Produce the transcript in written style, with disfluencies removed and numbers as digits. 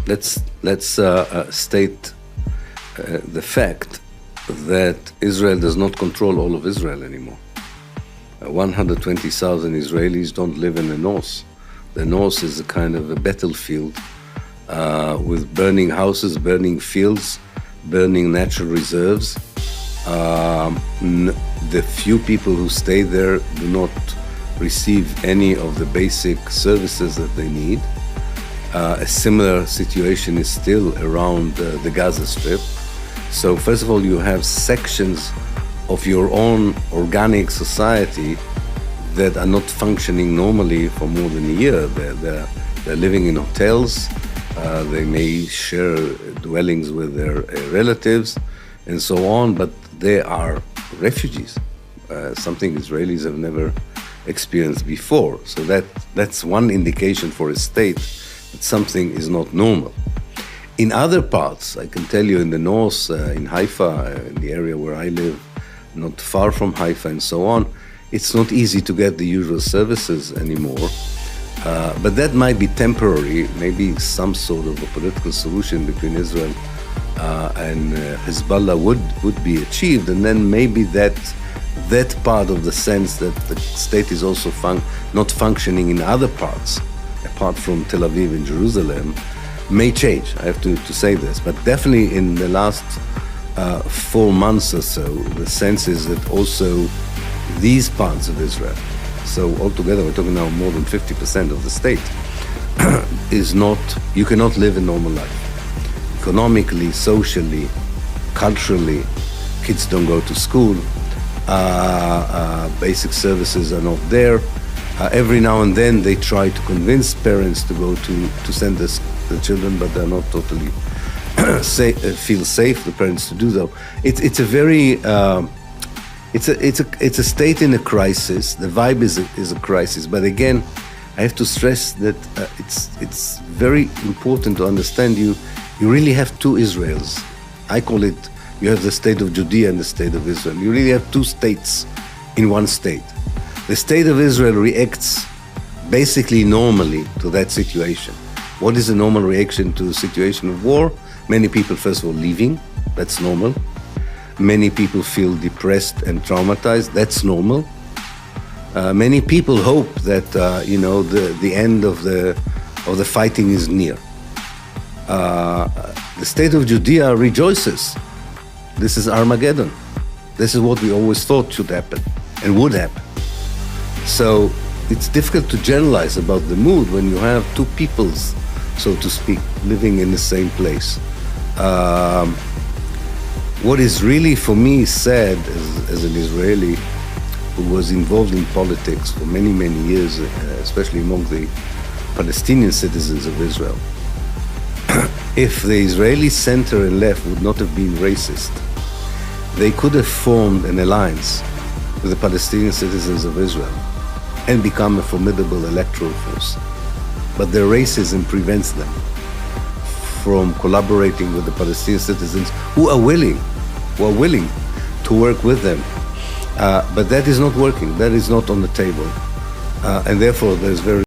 let's state the fact that Israel does not control all of Israel anymore. 120,000 Israelis don't live in the north. The north is a kind of a battlefield with burning houses, burning fields, burning natural reserves. The few people who stay there do not receive any of the basic services that they need. A similar situation is still around the Gaza Strip. So first of all, you have sections of your own organic society that are not functioning normally for more than a year. They're living in hotels, they may share dwellings with their relatives and so on, but they are refugees, something Israelis have never experienced before. So that's one indication for a state that something is not normal. In other parts, I can tell you in the north, in Haifa, in the area where I live, not far from Haifa and so on, it's not easy to get the usual services anymore. But that might be temporary. Maybe some sort of a political solution between Israel and Hezbollah would be achieved, and then maybe that part of the sense that the state is also not functioning in other parts, apart from Tel Aviv and Jerusalem, may change. I have to say this, but definitely in the last 4 months or so, the sense is that also these parts of Israel, so altogether we're talking now more than 50% of the state, you cannot live a normal life. Economically, socially, culturally, kids don't go to school, basic services are not there. Every now and then they try to convince parents to go to send the children, but they're not totally feel safe, the parents, to do so. It's a very it's a state in a crisis. The vibe is a crisis, but again, I have to stress that it's very important to understand you really have two Israels. I call it, you have the state of Judea and the state of Israel. You really have two states in one state. The state of Israel reacts basically normally to that situation. What is a normal reaction to a situation of war? Many people, first of all, leaving. That's normal. Many people feel depressed and traumatized. That's normal. Many people hope that the end of the fighting is near. The state of Judea rejoices. This is Armageddon. This is what we always thought should happen and would happen. So it's difficult to generalize about the mood when you have two peoples, so to speak, living in the same place. What is really for me sad as an Israeli who was involved in politics for many, many years, especially among the Palestinian citizens of Israel, if the Israeli center and left would not have been racist, they could have formed an alliance with the Palestinian citizens of Israel and become a formidable electoral force. But their racism prevents them from collaborating with the Palestinian citizens who are willing to work with them. But that is not working. That is not on the table. And therefore, there's very